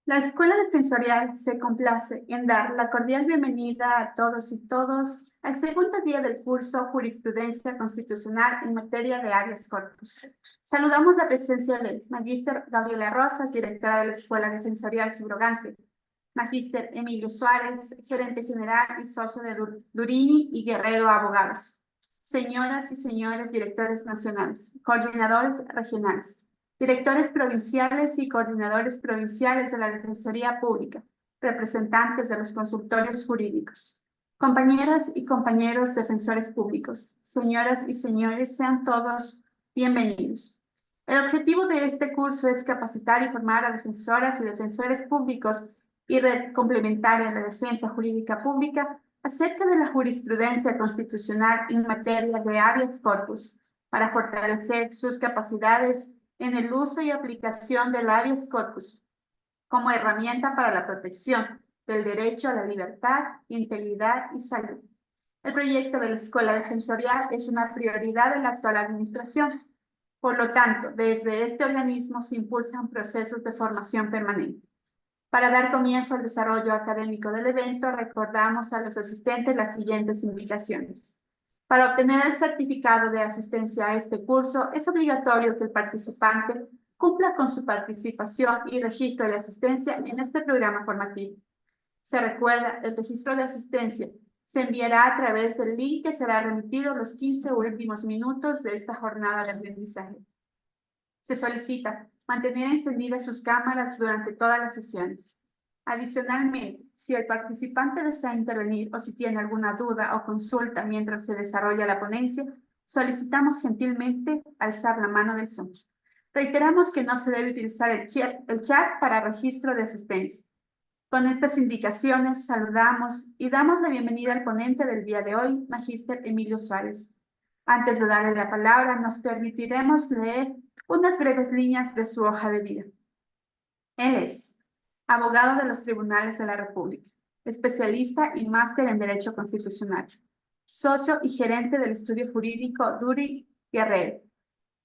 La Escuela Defensorial se complace en dar la cordial bienvenida a todos y todas al segundo día del curso Jurisprudencia Constitucional en materia de habeas corpus. Saludamos la presencia del Magíster Gabriela Rosas, directora de la Escuela Defensorial subrogante, Magíster Emilio Suárez, gerente general y socio de Durini y Guerrero Abogados, señoras y señores directores nacionales, coordinadores regionales, directores provinciales y coordinadores provinciales de la Defensoría Pública, representantes de los consultorios jurídicos, compañeras y compañeros defensores públicos, señoras y señores, sean todos bienvenidos. El objetivo de este curso es capacitar y formar a defensoras y defensores públicos y red complementaria en la defensa jurídica pública acerca de la jurisprudencia constitucional en materia de habeas corpus, para fortalecer sus capacidades en el uso y aplicación del habeas corpus como herramienta para la protección del derecho a la libertad, integridad y salud. El proyecto de la Escuela Defensorial es una prioridad de la actual administración. Por lo tanto, desde este organismo se impulsan procesos de formación permanente. Para dar comienzo al desarrollo académico del evento, recordamos a los asistentes las siguientes indicaciones. Para obtener el certificado de asistencia a este curso, es obligatorio que el participante cumpla con su participación y registro de asistencia en este programa formativo. Se recuerda, el registro de asistencia se enviará a través del link que será remitido los 15 últimos minutos de esta jornada de aprendizaje. Se solicita mantener encendidas sus cámaras durante todas las sesiones. Adicionalmente, si el participante desea intervenir o si tiene alguna duda o consulta mientras se desarrolla la ponencia, solicitamos gentilmente alzar la mano del Zoom. Reiteramos que no se debe utilizar el chat para registro de asistencia. Con estas indicaciones saludamos y damos la bienvenida al ponente del día de hoy, Magíster Emilio Suárez. Antes de darle la palabra, nos permitiremos leer unas breves líneas de su hoja de vida. Él es abogado de los Tribunales de la República, especialista y máster en Derecho Constitucional, socio y gerente del estudio jurídico Duri Guerrero,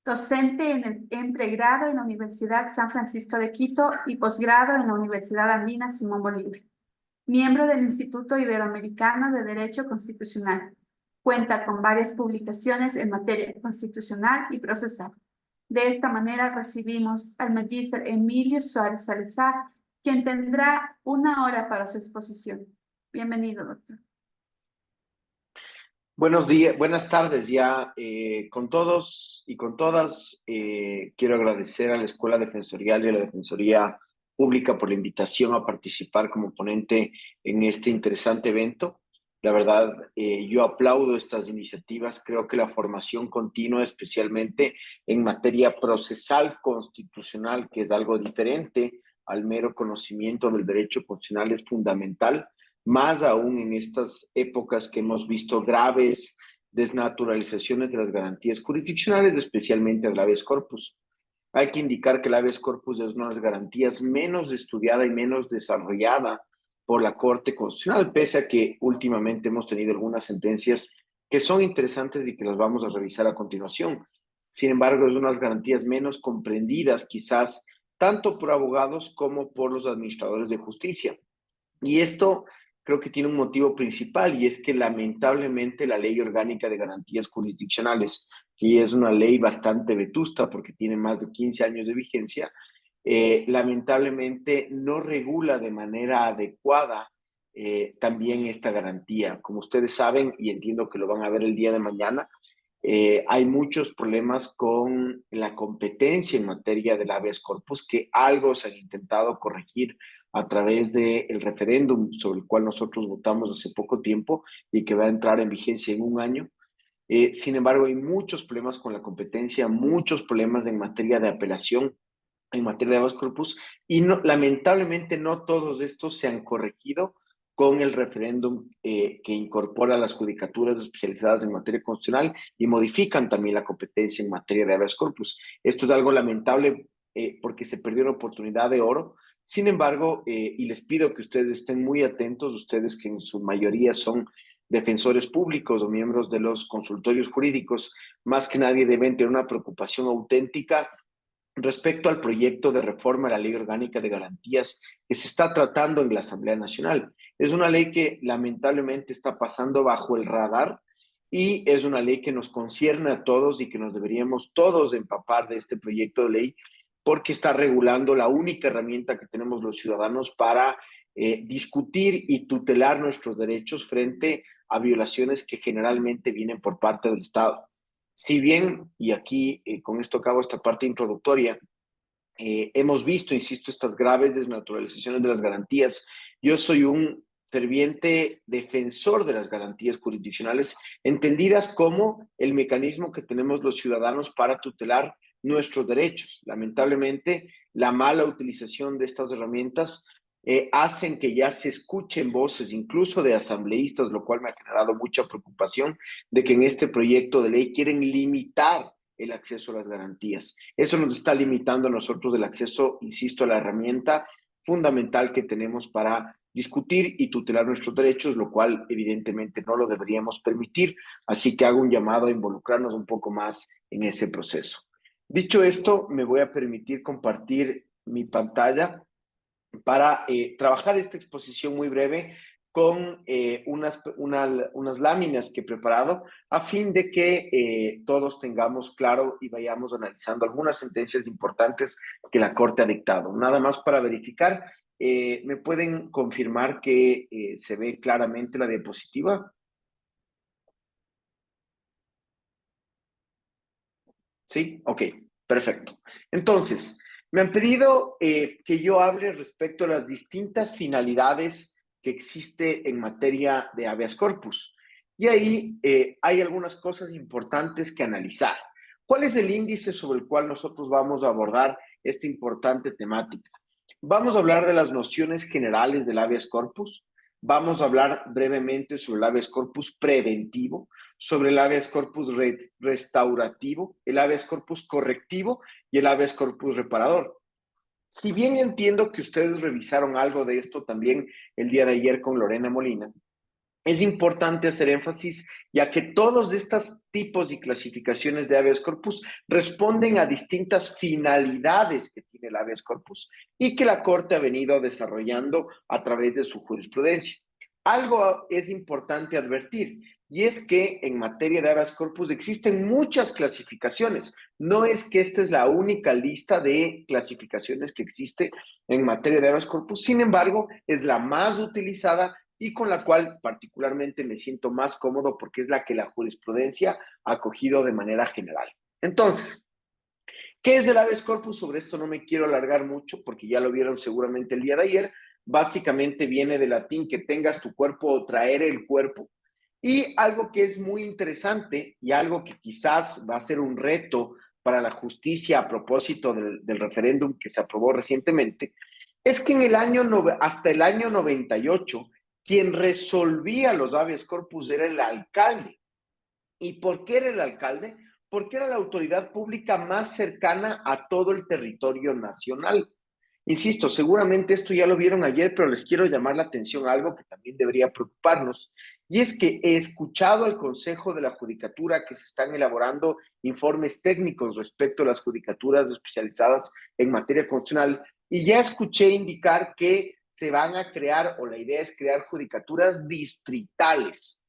docente en pregrado en la Universidad San Francisco de Quito y posgrado en la Universidad Andina Simón Bolívar, miembro del Instituto Iberoamericano de Derecho Constitucional. Cuenta con varias publicaciones en materia constitucional y procesal. De esta manera recibimos al magíster Emilio Suárez Salazar, quien tendrá 1 hora para su exposición. Bienvenido, doctor. Buenos días, buenas tardes ya con todos y con todas. Quiero agradecer a la Escuela Defensorial y a la Defensoría Pública por la invitación a participar como ponente en este interesante evento. La verdad, yo aplaudo estas iniciativas. Creo que la formación continua, especialmente en materia procesal constitucional, que es algo diferente al mero conocimiento del derecho constitucional, es fundamental, más aún en estas épocas que hemos visto graves desnaturalizaciones de las garantías jurisdiccionales, especialmente del habeas corpus. Hay que indicar que el habeas corpus es una de las garantías menos estudiada y menos desarrollada por la Corte Constitucional, pese a que últimamente hemos tenido algunas sentencias que son interesantes y que las vamos a revisar a continuación. Sin embargo, es una de las garantías menos comprendidas, quizás, tanto por abogados como por los administradores de justicia. Y esto creo que tiene un motivo principal, y es que lamentablemente la Ley Orgánica de Garantías Jurisdiccionales, que es una ley bastante vetusta porque tiene más de 15 años de vigencia, lamentablemente no regula de manera adecuada también esta garantía. Como ustedes saben, y entiendo que lo van a ver el día de mañana, hay muchos problemas con la competencia en materia del habeas corpus, que algo se han intentado corregir a través del referéndum sobre el cual nosotros votamos hace poco tiempo y que va a entrar en vigencia en un año. Sin embargo, hay muchos problemas con la competencia, muchos problemas en materia de apelación, en materia de habeas corpus, y no, lamentablemente no todos estos se han corregido con el referéndum que incorpora las judicaturas especializadas en materia constitucional y modifican también la competencia en materia de habeas corpus. Esto es algo lamentable porque se perdió una oportunidad de oro. Sin embargo, y les pido que ustedes estén muy atentos, ustedes que en su mayoría son defensores públicos o miembros de los consultorios jurídicos, más que nadie deben tener una preocupación auténtica respecto al proyecto de reforma de la Ley Orgánica de Garantías que se está tratando en la Asamblea Nacional. Es una ley que lamentablemente está pasando bajo el radar y es una ley que nos concierne a todos y que nos deberíamos todos empapar de este proyecto de ley porque está regulando la única herramienta que tenemos los ciudadanos para discutir y tutelar nuestros derechos frente a violaciones que generalmente vienen por parte del Estado. Si bien, y aquí con esto acabo esta parte introductoria, hemos visto, insisto, estas graves desnaturalizaciones de las garantías, yo soy un ferviente defensor de las garantías jurisdiccionales, entendidas como el mecanismo que tenemos los ciudadanos para tutelar nuestros derechos. Lamentablemente, la mala utilización de estas herramientas hacen que ya se escuchen voces, incluso de asambleístas, lo cual me ha generado mucha preocupación, de que en este proyecto de ley quieren limitar el acceso a las garantías. Eso nos está limitando a nosotros el acceso, insisto, a la herramienta fundamental que tenemos para discutir y tutelar nuestros derechos, lo cual evidentemente no lo deberíamos permitir. Así que hago un llamado a involucrarnos un poco más en ese proceso. Dicho esto, me voy a permitir compartir mi pantalla para trabajar esta exposición muy breve con unas láminas que he preparado a fin de que todos tengamos claro y vayamos analizando algunas sentencias importantes que la Corte ha dictado. Nada más para verificar, ¿me pueden confirmar que se ve claramente la diapositiva? ¿Sí? Ok, perfecto. Entonces, me han pedido que yo hable respecto a las distintas finalidades que existe en materia de habeas corpus. Y ahí hay algunas cosas importantes que analizar. ¿Cuál es el índice sobre el cual nosotros vamos a abordar esta importante temática? Vamos a hablar de las nociones generales del habeas corpus. Vamos a hablar brevemente sobre el habeas corpus preventivo, sobre el habeas corpus restaurativo, el habeas corpus correctivo y el habeas corpus reparador. Si bien entiendo que ustedes revisaron algo de esto también el día de ayer con Lorena Molina, es importante hacer énfasis ya que todos estos tipos y clasificaciones de habeas corpus responden a distintas finalidades que tiene el habeas corpus y que la Corte ha venido desarrollando a través de su jurisprudencia. Algo es importante advertir y es que en materia de habeas corpus existen muchas clasificaciones. No es que esta es la única lista de clasificaciones que existe en materia de habeas corpus, sin embargo, es la más utilizada y con la cual particularmente me siento más cómodo porque es la que la jurisprudencia ha acogido de manera general. Entonces, ¿qué es el habeas corpus? Sobre esto no me quiero alargar mucho porque ya lo vieron seguramente el día de ayer. Básicamente viene del latín que tengas tu cuerpo o traer el cuerpo. Y algo que es muy interesante y algo que quizás va a ser un reto para la justicia a propósito del referéndum que se aprobó recientemente, es que en el año hasta el año 98 quien resolvía los habeas corpus era el alcalde. ¿Y por qué era el alcalde? Porque era la autoridad pública más cercana a todo el territorio nacional. Insisto, seguramente esto ya lo vieron ayer, pero les quiero llamar la atención a algo que también debería preocuparnos. Y es que he escuchado al Consejo de la Judicatura que se están elaborando informes técnicos respecto a las judicaturas especializadas en materia constitucional y ya escuché indicar que se van a crear, o la idea es crear judicaturas distritales.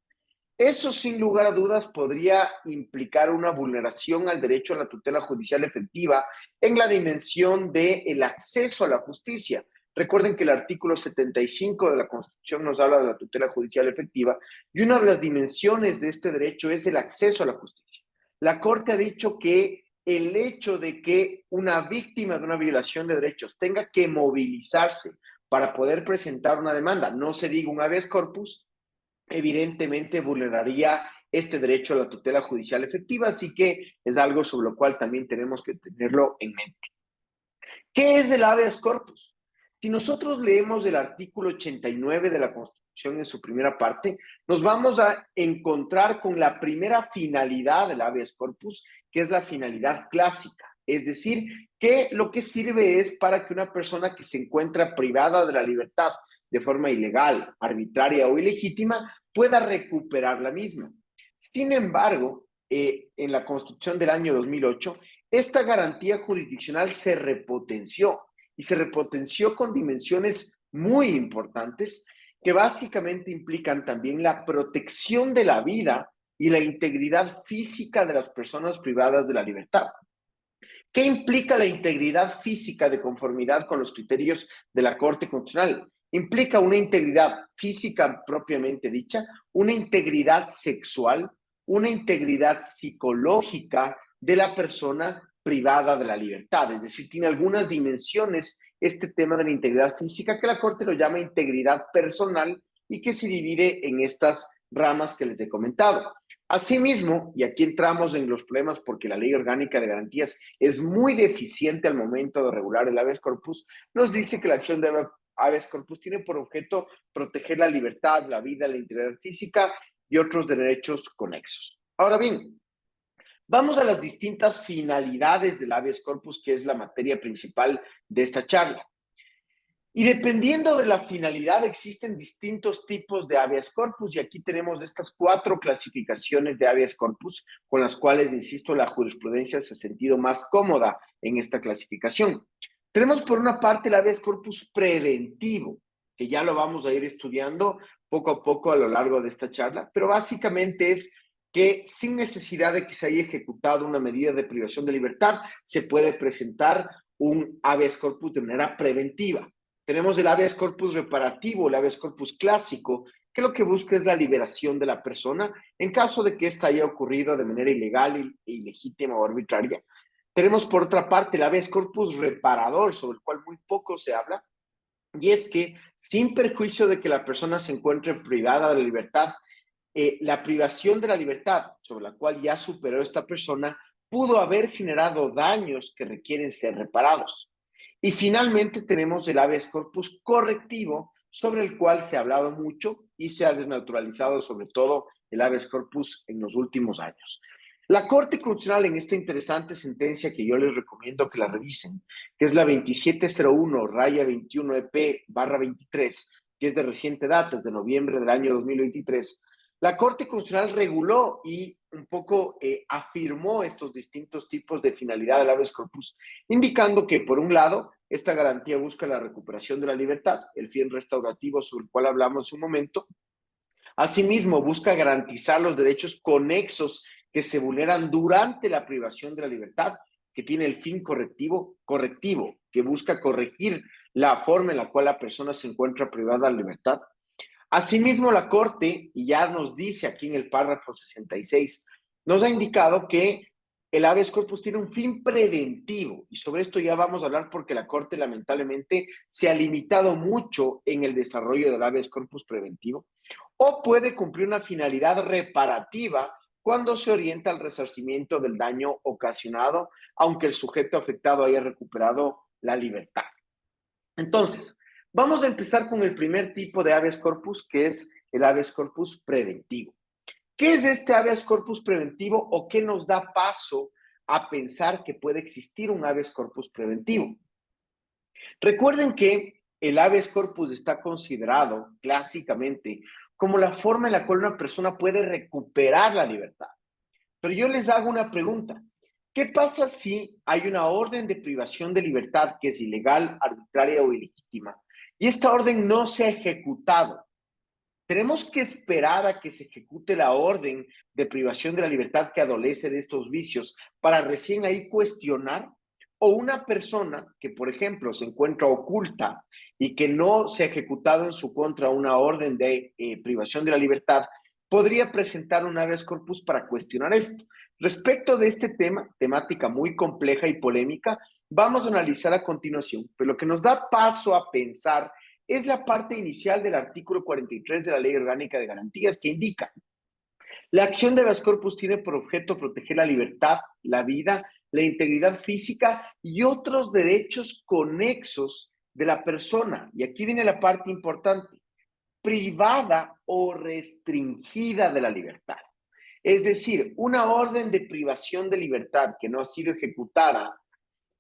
Eso, sin lugar a dudas, podría implicar una vulneración al derecho a la tutela judicial efectiva en la dimensión del acceso a la justicia. Recuerden que el artículo 75 de la Constitución nos habla de la tutela judicial efectiva y una de las dimensiones de este derecho es el acceso a la justicia. La Corte ha dicho que el hecho de que una víctima de una violación de derechos tenga que movilizarse para poder presentar una demanda, no se diga un habeas corpus, evidentemente vulneraría este derecho a la tutela judicial efectiva, así que es algo sobre lo cual también tenemos que tenerlo en mente. ¿Qué es el habeas corpus? Si nosotros leemos el artículo 89 de la Constitución en su primera parte, nos vamos a encontrar con la primera finalidad del habeas corpus, que es la finalidad clásica. Es decir, que lo que sirve es para que una persona que se encuentra privada de la libertad de forma ilegal, arbitraria o ilegítima pueda recuperar la misma. Sin embargo, en la Constitución del año 2008, esta garantía jurisdiccional se repotenció y se repotenció con dimensiones muy importantes que básicamente implican también la protección de la vida y la integridad física de las personas privadas de la libertad. ¿Qué implica la integridad física de conformidad con los criterios de la Corte Constitucional? Implica una integridad física propiamente dicha, una integridad sexual, una integridad psicológica de la persona privada de la libertad. Es decir, tiene algunas dimensiones este tema de la integridad física que la Corte lo llama integridad personal y que se divide en estas ramas que les he comentado. Asimismo, y aquí entramos en los problemas porque la Ley Orgánica de Garantías es muy deficiente al momento de regular el habeas corpus, nos dice que la acción de habeas corpus tiene por objeto proteger la libertad, la vida, la integridad física y otros derechos conexos. Ahora bien, vamos a las distintas finalidades del habeas corpus, que es la materia principal de esta charla. Y dependiendo de la finalidad, existen distintos tipos de habeas corpus y aquí tenemos estas 4 clasificaciones de habeas corpus con las cuales, insisto, la jurisprudencia se ha sentido más cómoda en esta clasificación. Tenemos por una parte el habeas corpus preventivo, que ya lo vamos a ir estudiando poco a poco a lo largo de esta charla, pero básicamente es que sin necesidad de que se haya ejecutado una medida de privación de libertad, se puede presentar un habeas corpus de manera preventiva. Tenemos el habeas corpus reparativo, el habeas corpus clásico, que lo que busca es la liberación de la persona en caso de que ésta haya ocurrido de manera ilegal, ilegítima o arbitraria. Tenemos por otra parte el habeas corpus reparador, sobre el cual muy poco se habla, y es que sin perjuicio de que la persona se encuentre privada de la libertad, la privación de la libertad sobre la cual ya superó esta persona pudo haber generado daños que requieren ser reparados. Y finalmente tenemos el habeas corpus correctivo, sobre el cual se ha hablado mucho y se ha desnaturalizado sobre todo el habeas corpus en los últimos años. La Corte Constitucional en esta interesante sentencia que yo les recomiendo que la revisen, que es la 2701-21EP/23, que es de reciente data, es de noviembre del año 2023, la Corte Constitucional reguló y un poco afirmó estos distintos tipos de finalidad del habeas corpus, indicando que, por un lado, esta garantía busca la recuperación de la libertad, el fin restaurativo sobre el cual hablamos hace un momento. Asimismo, busca garantizar los derechos conexos que se vulneran durante la privación de la libertad, que tiene el fin correctivo, que busca corregir la forma en la cual la persona se encuentra privada de la libertad. Asimismo, la Corte, y ya nos dice aquí en el párrafo 66, nos ha indicado que el habeas corpus tiene un fin preventivo, y sobre esto ya vamos a hablar porque la Corte lamentablemente se ha limitado mucho en el desarrollo del habeas corpus preventivo, o puede cumplir una finalidad reparativa cuando se orienta al resarcimiento del daño ocasionado, aunque el sujeto afectado haya recuperado la libertad. Entonces, vamos a empezar con el primer tipo de habeas corpus, que es el habeas corpus preventivo. ¿Qué es este habeas corpus preventivo o qué nos da paso a pensar que puede existir un habeas corpus preventivo? Recuerden que el habeas corpus está considerado clásicamente como la forma en la cual una persona puede recuperar la libertad. Pero yo les hago una pregunta. ¿Qué pasa si hay una orden de privación de libertad que es ilegal, arbitraria o ilegítima y esta orden no se ha ejecutado? ¿Tenemos que esperar a que se ejecute la orden de privación de la libertad que adolece de estos vicios para recién ahí cuestionar? o una persona que, por ejemplo, se encuentra oculta y que no se ha ejecutado en su contra una orden de privación de la libertad, podría presentar un habeas corpus para cuestionar esto. Respecto de este tema, temática muy compleja y polémica, vamos a analizar a continuación, pero lo que nos da paso a pensar es la parte inicial del artículo 43 de la Ley Orgánica de Garantías, que indica: la acción de habeas corpus tiene por objeto proteger la libertad, la vida, la integridad física y otros derechos conexos de la persona. Y aquí viene la parte importante: privada o restringida de la libertad. Es decir, una orden de privación de libertad que no ha sido ejecutada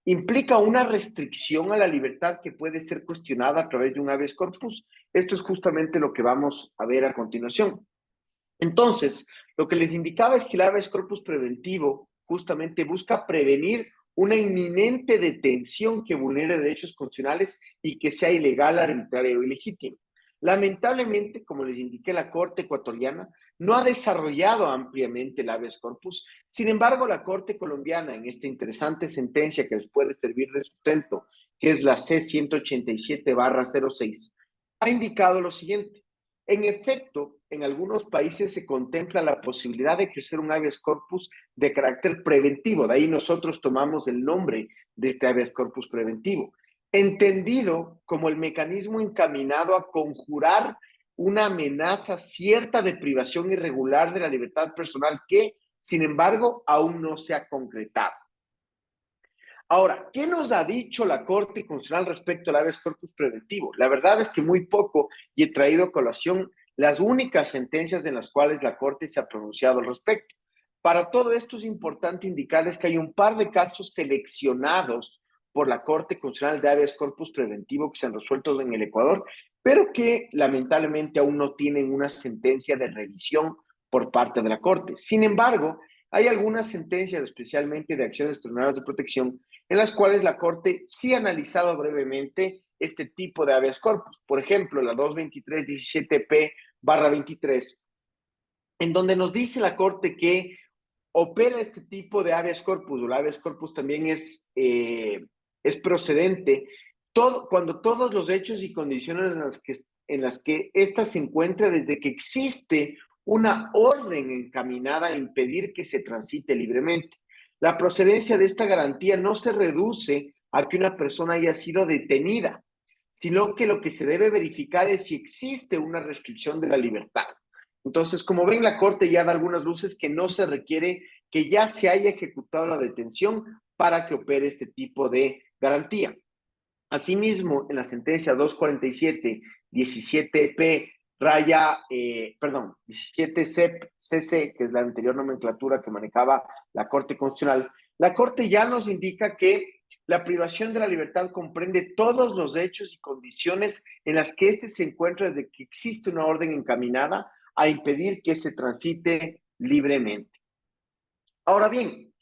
implica una restricción a la libertad que puede ser cuestionada a través de un habeas corpus. Esto es justamente lo que vamos a ver a continuación. Entonces, lo que les indicaba es que el habeas corpus preventivo justamente busca prevenir una inminente detención que vulnere derechos constitucionales y que sea ilegal, arbitraria o ilegítima. Lamentablemente, como les indiqué, la Corte ecuatoriana no ha desarrollado ampliamente el habeas corpus. Sin embargo, la Corte colombiana, en esta interesante sentencia que les puede servir de sustento, que es la C-187/06, ha indicado lo siguiente: en efecto, en algunos países se contempla la posibilidad de ejercer un habeas corpus de carácter preventivo. De ahí nosotros tomamos el nombre de este habeas corpus preventivo, entendido como el mecanismo encaminado a conjurar una amenaza cierta de privación irregular de la libertad personal que, sin embargo, aún no se ha concretado. Ahora, ¿qué nos ha dicho la Corte Constitucional respecto al habeas corpus preventivo? La verdad es que muy poco, y he traído a colación las únicas sentencias en las cuales la Corte se ha pronunciado al respecto. Para todo esto es importante indicarles que hay un par de casos seleccionados por la Corte Constitucional de habeas corpus preventivo que se han resuelto en el Ecuador, pero que lamentablemente aún no tienen una sentencia de revisión por parte de la Corte. Sin embargo, hay algunas sentencias, especialmente de acciones extraordinarias de protección, en las cuales la Corte sí ha analizado brevemente este tipo de habeas corpus. Por ejemplo, la 223-17P/23, en donde nos dice la Corte que opera este tipo de habeas corpus, o el habeas corpus también es procedente cuando todos los hechos y condiciones en las que ésta se encuentra desde que existe una orden encaminada a impedir que se transite libremente. La procedencia de esta garantía no se reduce a que una persona haya sido detenida, sino que lo que se debe verificar es si existe una restricción de la libertad. Entonces, como ven, la Corte ya da algunas luces que no se requiere que ya se haya ejecutado la detención para que opere este tipo de garantía. Asimismo, en la sentencia 247-17P, 17-CEP-CC, que es la anterior nomenclatura que manejaba la Corte Constitucional, la Corte ya nos indica que la privación de la libertad comprende todos los hechos y condiciones en las que éste se encuentra desde que existe una orden encaminada a impedir que se transite libremente. Ahora bien,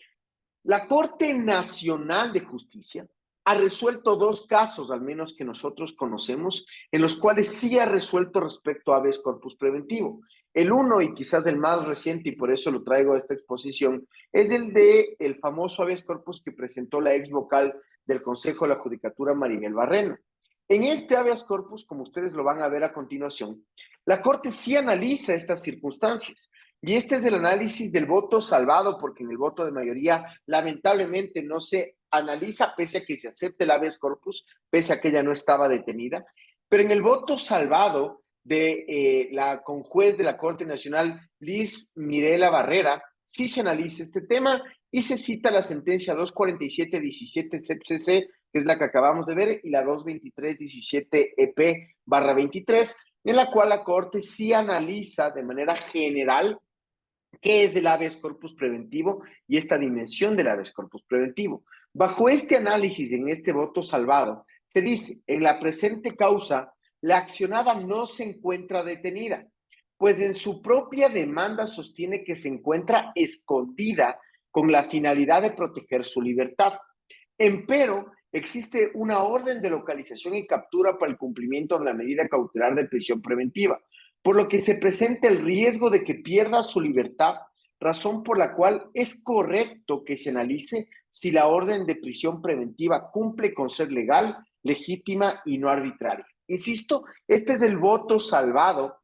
la Corte Nacional de Justicia ha resuelto dos casos, al menos que nosotros conocemos, en los cuales sí ha resuelto respecto a habeas corpus preventivo. El uno, y quizás el más reciente, y por eso lo traigo a esta exposición, es el de el famoso habeas corpus que presentó la ex vocal del Consejo de la Judicatura, Maribel Barrena. En este habeas corpus, como ustedes lo van a ver a continuación, la Corte sí analiza estas circunstancias. Y este es el análisis del voto salvado, porque en el voto de mayoría lamentablemente no se analiza, pese a que se acepte el habeas corpus, pese a que ella no estaba detenida. Pero en el voto salvado de la conjuez de la Corte Nacional, Liz Mirela Barrera, sí se analiza este tema y se cita la sentencia 247-17-CC, que es la que acabamos de ver, y la 223-17EP/23, en la cual la Corte sí analiza de manera general qué es el habeas corpus preventivo y esta dimensión del habeas corpus preventivo. Bajo este análisis, en este voto salvado, se dice: en la presente causa, la accionada no se encuentra detenida, pues en su propia demanda sostiene que se encuentra escondida con la finalidad de proteger su libertad. Empero, existe una orden de localización y captura para el cumplimiento de la medida cautelar de prisión preventiva, por lo que se presenta el riesgo de que pierda su libertad razón por la cual es correcto que se analice si la orden de prisión preventiva cumple con ser legal, legítima y no arbitraria. Insisto, este es el voto salvado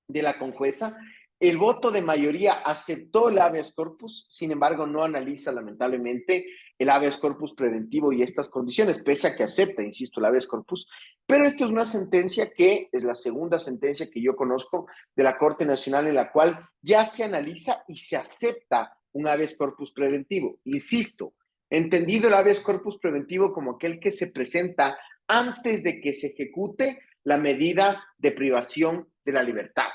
de la conjueza. El voto de mayoría aceptó el habeas corpus, sin embargo, no analiza lamentablemente el habeas corpus preventivo y estas condiciones, pese a que acepta, insisto, el habeas corpus. Pero esto es una sentencia que es la segunda sentencia que yo conozco de la Corte Nacional en la cual ya se analiza y se acepta un habeas corpus preventivo. Insisto, entendido el habeas corpus preventivo como aquel que se presenta antes de que se ejecute la medida de privación de la libertad.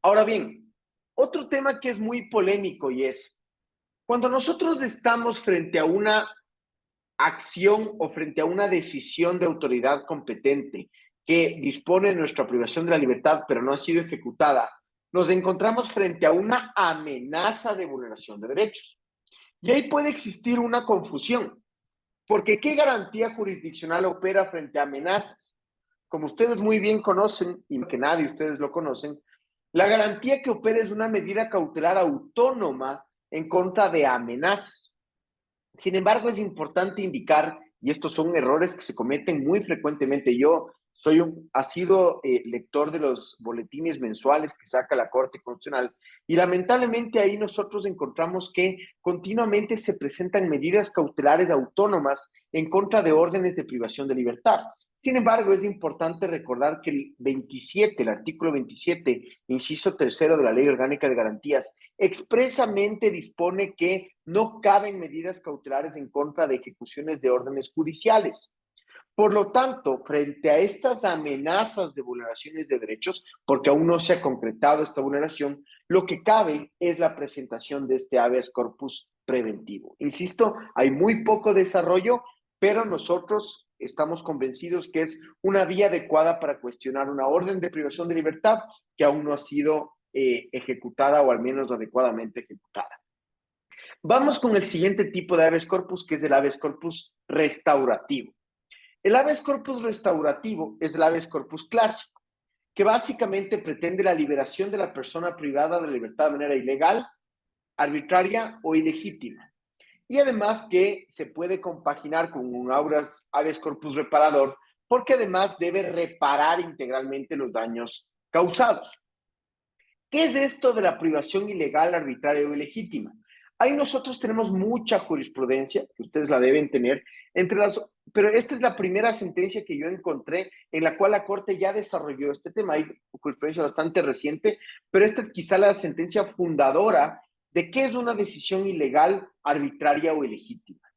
Ahora bien, otro tema que es muy polémico y es, cuando nosotros estamos frente a una acción o frente a una decisión de autoridad competente que dispone de nuestra privación de la libertad pero no ha sido ejecutada, nos encontramos frente a una amenaza de vulneración de derechos. Y ahí puede existir una confusión, porque ¿qué garantía jurisdiccional opera frente a amenazas? Como ustedes muy bien conocen, y que nadie ustedes lo conocen, la garantía que opera es una medida cautelar autónoma en contra de amenazas. Sin embargo, es importante indicar, y estos son errores que se cometen muy frecuentemente. Yo soy un asiduo lector de los boletines mensuales que saca la Corte Constitucional y lamentablemente ahí nosotros encontramos que continuamente se presentan medidas cautelares autónomas en contra de órdenes de privación de libertad. Sin embargo, es importante recordar que el artículo 27, inciso tercero de la Ley Orgánica de Garantías, expresamente dispone que no caben medidas cautelares en contra de ejecuciones de órdenes judiciales. Por lo tanto, frente a estas amenazas de vulneraciones de derechos, porque aún no se ha concretado esta vulneración, lo que cabe es la presentación de este habeas corpus preventivo. Insisto, hay muy poco desarrollo, pero nosotros estamos convencidos que es una vía adecuada para cuestionar una orden de privación de libertad que aún no ha sido ejecutada o al menos adecuadamente ejecutada. Vamos con el siguiente tipo de habeas corpus, que es el habeas corpus restaurativo. El habeas corpus restaurativo es el habeas corpus clásico, que básicamente pretende la liberación de la persona privada de la libertad de manera ilegal, arbitraria o ilegítima. Y además que se puede compaginar con un habeas corpus reparador, porque además debe reparar integralmente los daños causados. ¿Qué es esto de la privación ilegal, arbitraria o ilegítima? Ahí nosotros tenemos mucha jurisprudencia, que ustedes la deben tener, pero esta es la primera sentencia que yo encontré en la cual la Corte ya desarrolló este tema. Hay jurisprudencia bastante reciente, pero esta es quizá la sentencia fundadora de qué es una decisión ilegal, arbitraria o ilegítima.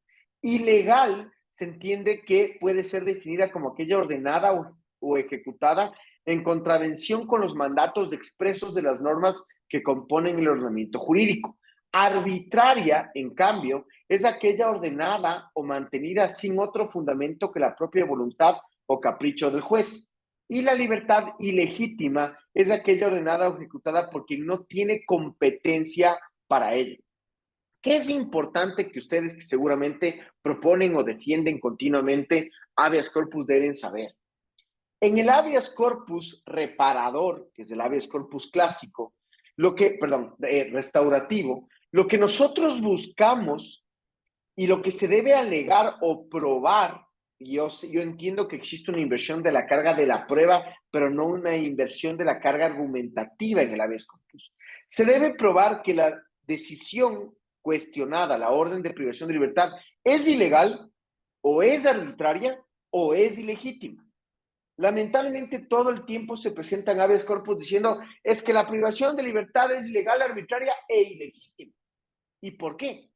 Ilegal se entiende que puede ser definida como aquella ordenada o ejecutada en contravención con los mandatos expresos de las normas que componen el ordenamiento jurídico. Arbitraria, en cambio, es aquella ordenada o mantenida sin otro fundamento que la propia voluntad o capricho del juez. Y la libertad ilegítima es aquella ordenada o ejecutada por quien no tiene competencia para ello. ¿Qué es importante que ustedes que seguramente proponen o defienden continuamente habeas corpus deben saber? En el habeas corpus reparador, que es el habeas corpus clásico, restaurativo, lo que nosotros buscamos y lo que se debe alegar o probar, yo entiendo que existe una inversión de la carga de la prueba, pero no una inversión de la carga argumentativa en el habeas corpus. Se debe probar que la decisión cuestionada, la orden de privación de libertad, es ilegal, o es arbitraria, o es ilegítima. Lamentablemente todo el tiempo se presentan habeas corpus diciendo es que la privación de libertad es ilegal, arbitraria e ilegítima. ¿Y por qué?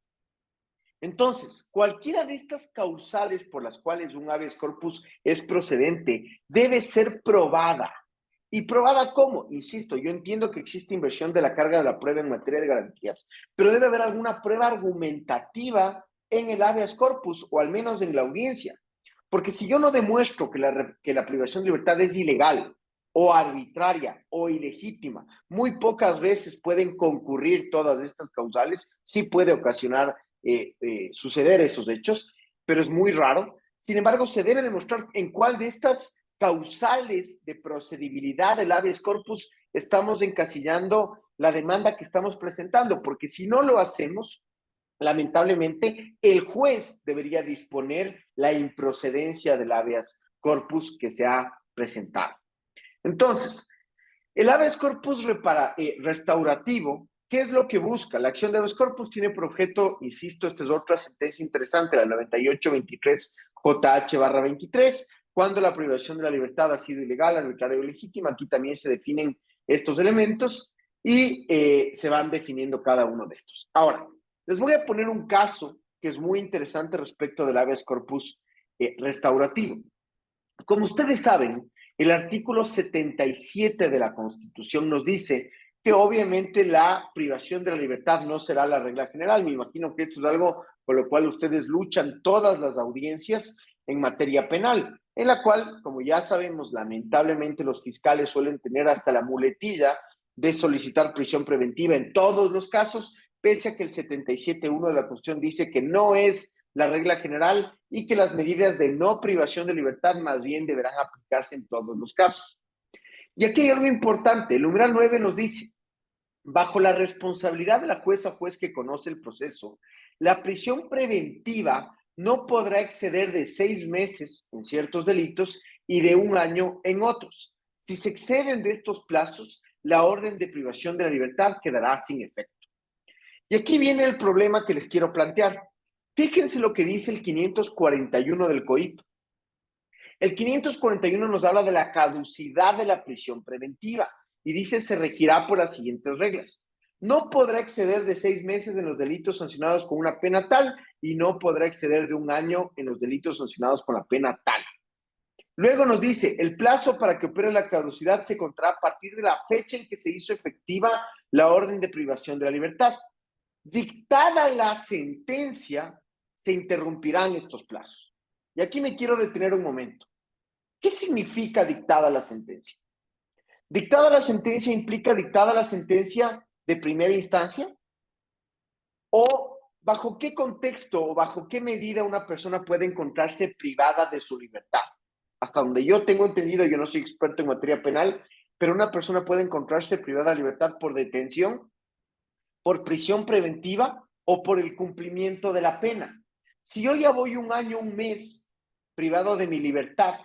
Entonces, cualquiera de estas causales por las cuales un habeas corpus es procedente debe ser probada. ¿Y probada cómo? Insisto, yo entiendo que existe inversión de la carga de la prueba en materia de garantías, pero debe haber alguna prueba argumentativa en el habeas corpus o al menos en la audiencia. Porque si yo no demuestro que la privación de libertad es ilegal o arbitraria o ilegítima, muy pocas veces pueden concurrir todas estas causales, sí puede ocasionar suceder esos hechos, pero es muy raro. Sin embargo, se debe demostrar en cuál de estas causales de procedibilidad del habeas corpus estamos encasillando la demanda que estamos presentando, porque si no lo hacemos, lamentablemente, el juez debería disponer la improcedencia del habeas corpus que se ha presentado. Entonces, el habeas corpus restaurativo, ¿qué es lo que busca? La acción de habeas corpus tiene por objeto, insisto, esta es otra sentencia interesante, la 9823 JH/23, cuando la privación de la libertad ha sido ilegal, arbitraria o ilegítima. Aquí también se definen estos elementos y se van definiendo cada uno de estos. Ahora, les voy a poner un caso que es muy interesante respecto del habeas corpus restaurativo. Como ustedes saben, el artículo 77 de la Constitución nos dice que obviamente la privación de la libertad no será la regla general. Me imagino que esto es algo por lo cual ustedes luchan todas las audiencias en materia penal, en la cual, como ya sabemos, lamentablemente los fiscales suelen tener hasta la muletilla de solicitar prisión preventiva en todos los casos, pese a que el 77.1 de la Constitución dice que no es la regla general y que las medidas de no privación de libertad más bien deberán aplicarse en todos los casos. Y aquí hay algo importante, el numeral 9 nos dice, bajo la responsabilidad de la jueza o juez que conoce el proceso, la prisión preventiva no podrá exceder de 6 meses en ciertos delitos y de 1 año en otros. Si se exceden de estos plazos, la orden de privación de la libertad quedará sin efecto. Y aquí viene el problema que les quiero plantear. Fíjense lo que dice el 541 del COIP. El 541 nos habla de la caducidad de la prisión preventiva y dice se regirá por las siguientes reglas. No podrá exceder de 6 meses en los delitos sancionados con una pena tal y no podrá exceder de 1 año en los delitos sancionados con la pena tal. Luego nos dice, el plazo para que opere la caducidad se contará a partir de la fecha en que se hizo efectiva la orden de privación de la libertad. Dictada la sentencia, se interrumpirán estos plazos. Y aquí me quiero detener un momento. ¿Qué significa dictada la sentencia? ¿Dictada la sentencia implica dictada la sentencia de primera instancia? ¿O bajo qué contexto o bajo qué medida una persona puede encontrarse privada de su libertad? Hasta donde yo tengo entendido, yo no soy experto en materia penal, pero una persona puede encontrarse privada de libertad por detención, por prisión preventiva o por el cumplimiento de la pena. Si yo ya voy 1 año, 1 mes privado de mi libertad,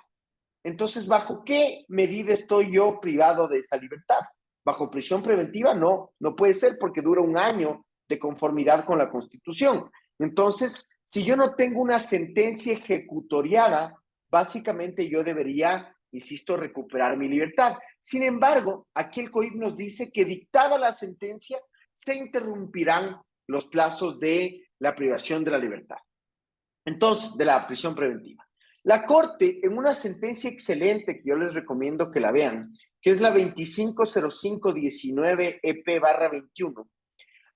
entonces, ¿bajo qué medida estoy yo privado de esa libertad? ¿Bajo prisión preventiva? No, no puede ser porque dura 1 año de conformidad con la Constitución. Entonces, si yo no tengo una sentencia ejecutoriada, básicamente yo debería, insisto, recuperar mi libertad. Sin embargo, aquí el COIP nos dice que dictada la sentencia, se interrumpirán los plazos de la privación de la libertad. Entonces, de la prisión preventiva. La Corte, en una sentencia excelente que yo les recomiendo que la vean, que es la 250519 EP/21,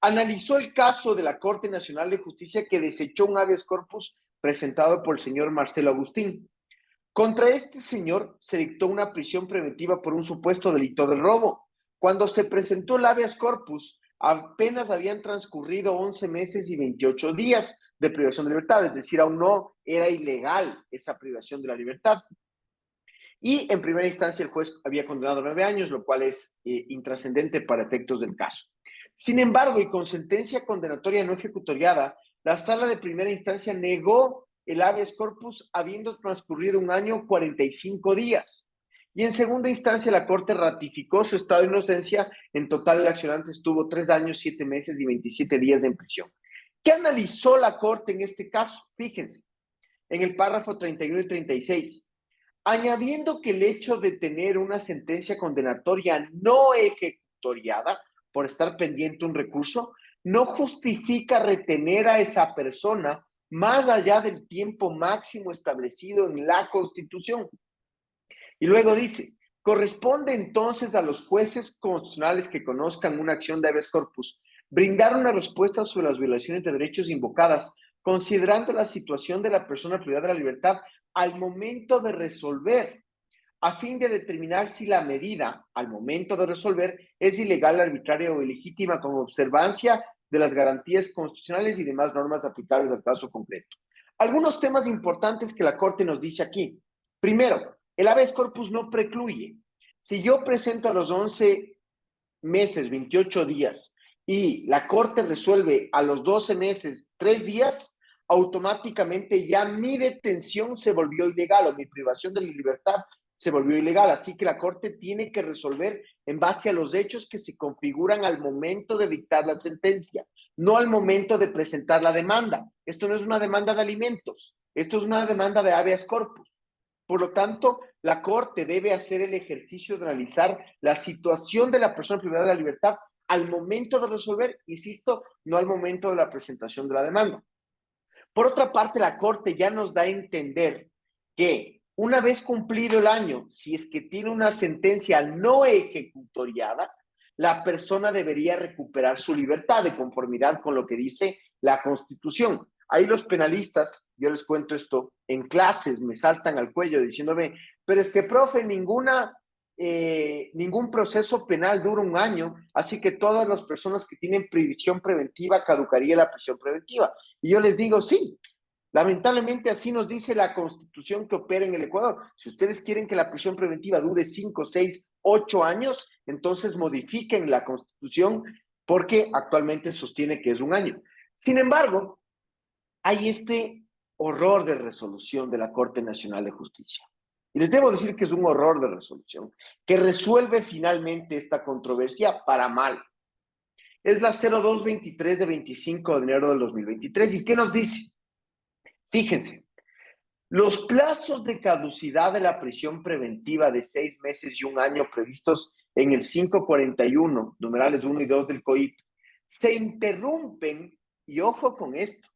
analizó el caso de la Corte Nacional de Justicia que desechó un habeas corpus presentado por el señor Marcelo Agustín. Contra este señor se dictó una prisión preventiva por un supuesto delito de robo. Cuando se presentó el habeas corpus, apenas habían transcurrido 11 meses y 28 días de privación de libertad, es decir, aún no era ilegal esa privación de la libertad. Y en primera instancia el juez había condenado 9 años, lo cual es intrascendente para efectos del caso. Sin embargo, y con sentencia condenatoria no ejecutoriada, la sala de primera instancia negó el habeas corpus habiendo transcurrido 1 año 45 días. Y en segunda instancia la Corte ratificó su estado de inocencia. En total el accionante estuvo 3 años, 7 meses y 27 días en prisión. ¿Qué analizó la Corte en este caso? Fíjense, en el párrafo 31 y 36, añadiendo que el hecho de tener una sentencia condenatoria no ejecutoriada por estar pendiente un recurso, no justifica retener a esa persona más allá del tiempo máximo establecido en la Constitución. Y luego dice, corresponde entonces a los jueces constitucionales que conozcan una acción de habeas corpus brindar una respuesta sobre las violaciones de derechos invocadas, considerando la situación de la persona privada de la libertad al momento de resolver, a fin de determinar si la medida, al momento de resolver, es ilegal, arbitraria o ilegítima con observancia de las garantías constitucionales y demás normas aplicables al caso concreto. Algunos temas importantes que la Corte nos dice aquí. Primero, el habeas corpus no precluye. Si yo presento a los 11 meses, 28 días, y la Corte resuelve a los 12 meses, 3 días, automáticamente ya mi detención se volvió ilegal o mi privación de la libertad se volvió ilegal. Así que la Corte tiene que resolver en base a los hechos que se configuran al momento de dictar la sentencia, no al momento de presentar la demanda. Esto no es una demanda de alimentos, esto es una demanda de habeas corpus. Por lo tanto, la Corte debe hacer el ejercicio de analizar la situación de la persona privada de la libertad al momento de resolver, insisto, no al momento de la presentación de la demanda. Por otra parte, la Corte ya nos da a entender que una vez cumplido el año, si es que tiene una sentencia no ejecutoriada, la persona debería recuperar su libertad de conformidad con lo que dice la Constitución. Ahí los penalistas, yo les cuento esto, en clases me saltan al cuello diciéndome, pero es que, profe, ningún proceso penal dura un año, así que todas las personas que tienen prisión preventiva caducaría la prisión preventiva. Y yo les digo, sí, lamentablemente así nos dice la Constitución que opera en el Ecuador. Si ustedes quieren que la prisión preventiva dure 5, 6, 8 años, entonces modifiquen la Constitución porque actualmente sostiene que es un año. Sin embargo, hay este horror de resolución de la Corte Nacional de Justicia. Y les debo decir que es un horror de resolución, que resuelve finalmente esta controversia para mal. Es la 0223 de 25 de enero del 2023. ¿Y qué nos dice? Fíjense, los plazos de caducidad de la prisión preventiva de 6 meses y un año previstos en el 541, numerales 1 y 2 del COIP, se interrumpen, y ojo con esto,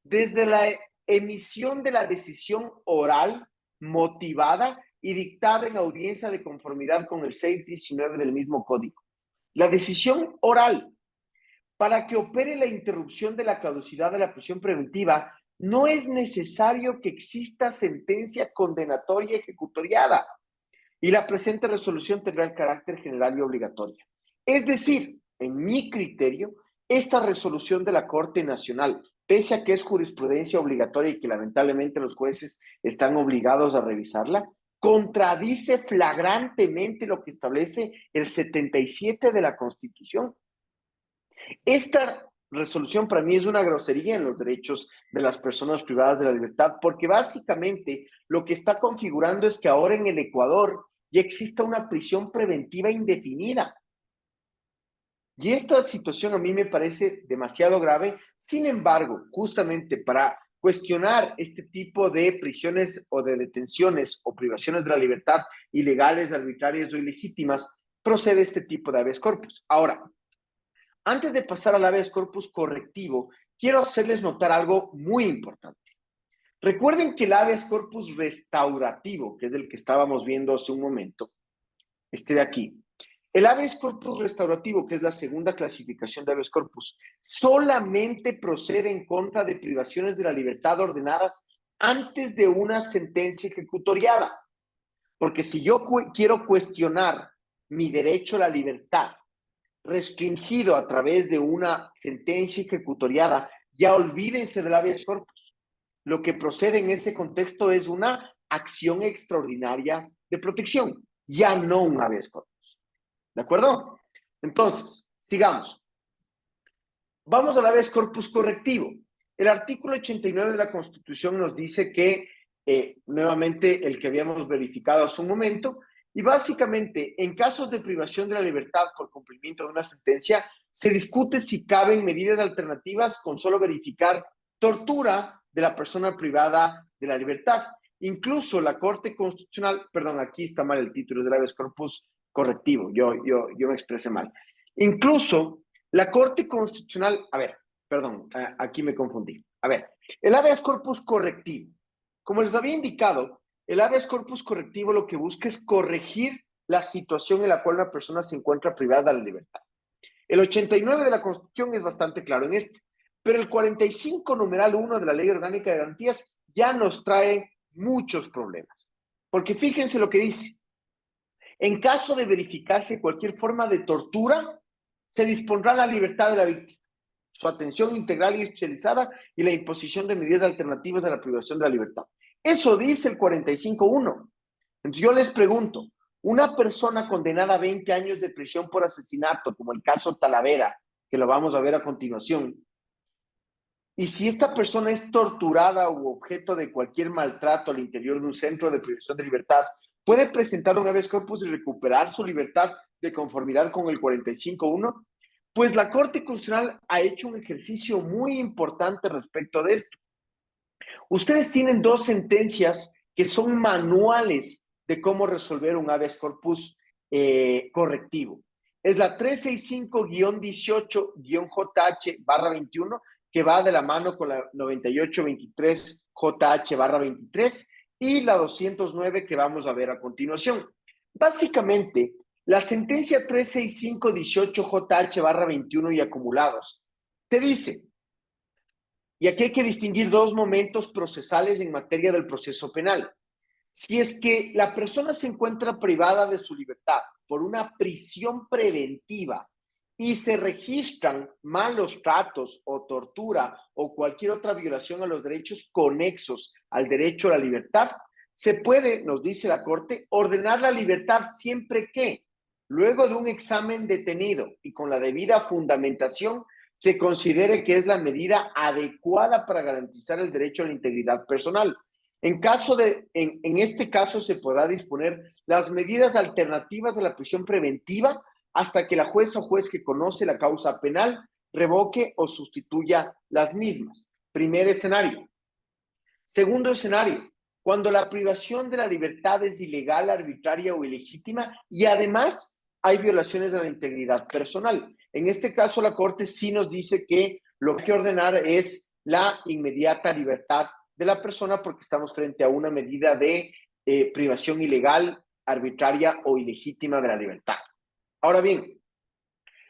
desde la emisión de la decisión oral, motivada y dictada en audiencia de conformidad con el 619 del mismo código. La decisión oral, para que opere la interrupción de la caducidad de la prisión preventiva, no es necesario que exista sentencia condenatoria ejecutoriada y la presente resolución tendrá el carácter general y obligatorio. Es decir, en mi criterio, esta resolución de la Corte Nacional, pese a que es jurisprudencia obligatoria y que lamentablemente los jueces están obligados a revisarla, contradice flagrantemente lo que establece el 77 de la Constitución. Esta resolución para mí es una grosería en los derechos de las personas privadas de la libertad, porque básicamente lo que está configurando es que ahora en el Ecuador ya exista una prisión preventiva indefinida. Y esta situación a mí me parece demasiado grave. Sin embargo, justamente para cuestionar este tipo de prisiones o de detenciones o privaciones de la libertad ilegales, arbitrarias o ilegítimas, procede este tipo de habeas corpus. Ahora, antes de pasar al habeas corpus correctivo, quiero hacerles notar algo muy importante. Recuerden que el habeas corpus restaurativo, que es el que estábamos viendo hace un momento, este de aquí, el habeas corpus restaurativo, que es la segunda clasificación de habeas corpus, solamente procede en contra de privaciones de la libertad ordenadas antes de una sentencia ejecutoriada. Porque si yo quiero cuestionar mi derecho a la libertad restringido a través de una sentencia ejecutoriada, ya olvídense del habeas corpus. Lo que procede en ese contexto es una acción extraordinaria de protección, ya no un habeas corpus. ¿De acuerdo? Entonces, sigamos. Vamos al habeas corpus correctivo. El artículo 89 de la Constitución nos dice que, nuevamente, el que habíamos verificado hace un momento, y básicamente, en casos de privación de la libertad por cumplimiento de una sentencia, se discute si caben medidas alternativas con solo verificar tortura de la persona privada de la libertad. Incluso la Corte Constitucional, perdón, aquí está mal el título del habeas corpus correctivo, yo me expresé mal. Incluso la Corte Constitucional, perdón, aquí me confundí. El habeas corpus correctivo. Como les había indicado, el habeas corpus correctivo lo que busca es corregir la situación en la cual una persona se encuentra privada de la libertad. El 89 de la Constitución es bastante claro en esto, pero el 45 numeral 1 de la Ley Orgánica de Garantías ya nos trae muchos problemas. Porque fíjense lo que dice. En caso de verificarse cualquier forma de tortura, se dispondrá la libertad de la víctima, su atención integral y especializada y la imposición de medidas alternativas de la privación de la libertad. Eso dice el 45.1. Entonces yo les pregunto, Una persona condenada a 20 años de prisión por asesinato, como el caso Talavera, que lo vamos a ver a continuación, y si esta persona es torturada u objeto de cualquier maltrato al interior de un centro de privación de libertad, puede presentar un habeas corpus y recuperar su libertad de conformidad con el 45.1. Pues la Corte Constitucional ha hecho un ejercicio muy importante respecto de esto. Ustedes tienen dos sentencias que son manuales de cómo resolver un habeas corpus correctivo. Es la 365-18-JH-21, que va de la mano con la 98-23-JH-23, y la 209 que vamos a ver a continuación. Básicamente, la sentencia 365-18-JH-21 y acumulados te dice, y aquí hay que distinguir dos momentos procesales en materia del proceso penal. Si es que la persona se encuentra privada de su libertad por una prisión preventiva y se registran malos tratos o tortura o cualquier otra violación a los derechos conexos al derecho a la libertad, se puede, nos dice la Corte, ordenar la libertad siempre que, luego de un examen detenido y con la debida fundamentación, se considere que es la medida adecuada para garantizar el derecho a la integridad personal. En este caso se podrá disponer las medidas alternativas a la prisión preventiva hasta que la jueza o juez que conoce la causa penal revoque o sustituya las mismas. Primer escenario. Segundo escenario, cuando la privación de la libertad es ilegal, arbitraria o ilegítima y además hay violaciones de la integridad personal. En este caso, la Corte sí nos dice que lo que hay que ordenar es la inmediata libertad de la persona porque estamos frente a una medida de privación ilegal, arbitraria o ilegítima de la libertad. Ahora bien,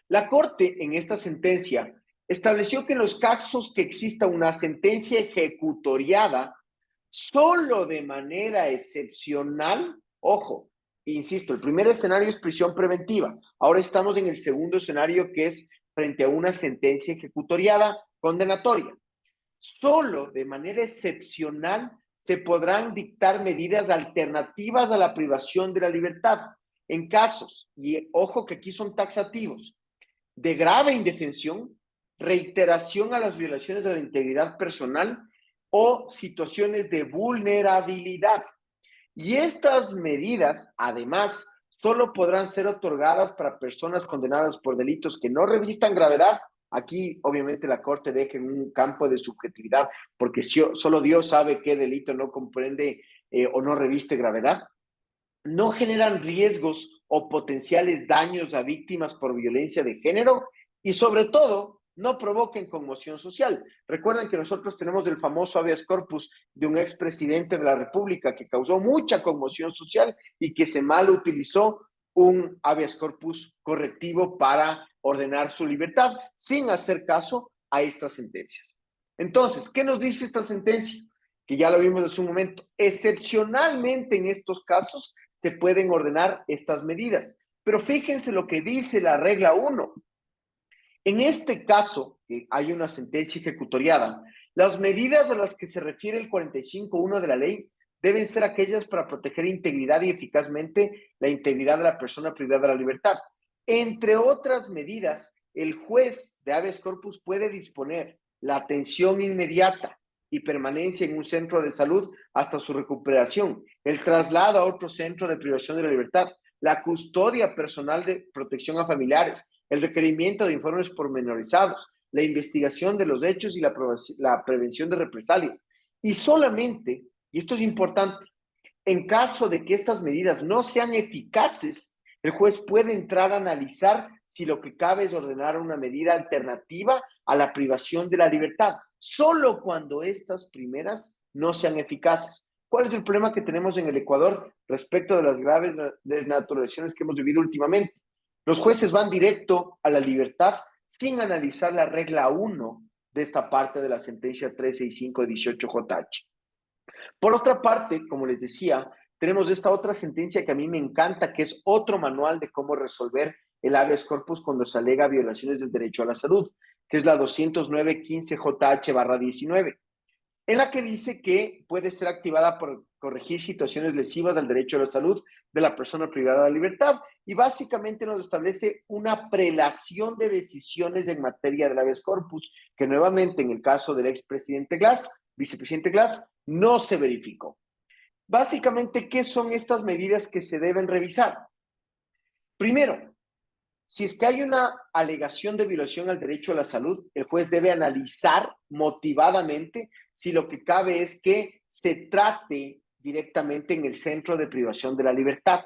la Corte en esta sentencia estableció que en los casos que exista una sentencia ejecutoriada, solo de manera excepcional, ojo, insisto, el primer escenario es prisión preventiva. Ahora estamos en el segundo escenario que es frente a una sentencia ejecutoriada condenatoria. Solo de manera excepcional se podrán dictar medidas alternativas a la privación de la libertad en casos, y ojo que aquí son taxativos, de grave indefensión, reiteración a las violaciones de la integridad personal o situaciones de vulnerabilidad. Y estas medidas, además, solo podrán ser otorgadas para personas condenadas por delitos que no revistan gravedad. Aquí, obviamente, la Corte deja en un campo de subjetividad, porque solo Dios sabe qué delito no comprende o no reviste gravedad. No generan riesgos o potenciales daños a víctimas por violencia de género y, sobre todo, no provoquen conmoción social. Recuerden que nosotros tenemos el famoso habeas corpus de un expresidente de la República que causó mucha conmoción social y que se mal utilizó un habeas corpus correctivo para ordenar su libertad sin hacer caso a estas sentencias. Entonces, ¿qué nos dice esta sentencia? Que ya lo vimos hace un momento. Excepcionalmente en estos casos se pueden ordenar estas medidas. Pero fíjense lo que dice la regla 1. En este caso, que hay una sentencia ejecutoriada, las medidas a las que se refiere el 45.1 de la ley deben ser aquellas para proteger integridad y eficazmente la integridad de la persona privada de la libertad. Entre otras medidas, el juez de habeas corpus puede disponer la atención inmediata y permanencia en un centro de salud hasta su recuperación, el traslado a otro centro de privación de la libertad, la custodia personal de protección a familiares, el requerimiento de informes pormenorizados, la investigación de los hechos y la prevención de represalias. Y solamente, y esto es importante, en caso de que estas medidas no sean eficaces, el juez puede entrar a analizar si lo que cabe es ordenar una medida alternativa a la privación de la libertad, solo cuando estas primeras no sean eficaces. ¿Cuál es el problema que tenemos en el Ecuador respecto de las graves desnaturalizaciones que hemos vivido últimamente? Los jueces van directo a la libertad sin analizar la regla 1 de esta parte de la sentencia 365-18 JH. Por otra parte, como les decía, tenemos esta otra sentencia que a mí me encanta, que es otro manual de cómo resolver el habeas corpus cuando se alega violaciones del derecho a la salud, que es la 209-15 JH-19, en la que dice que puede ser activada corregir situaciones lesivas al derecho a la salud de la persona privada de la libertad y básicamente nos establece una prelación de decisiones en materia del habeas corpus que nuevamente en el caso del expresidente Glass, vicepresidente Glass, no se verificó. Básicamente, ¿qué son estas medidas que se deben revisar? Primero, si es que hay una alegación de violación al derecho a la salud, el juez debe analizar motivadamente si lo que cabe es que se trate directamente en el centro de privación de la libertad.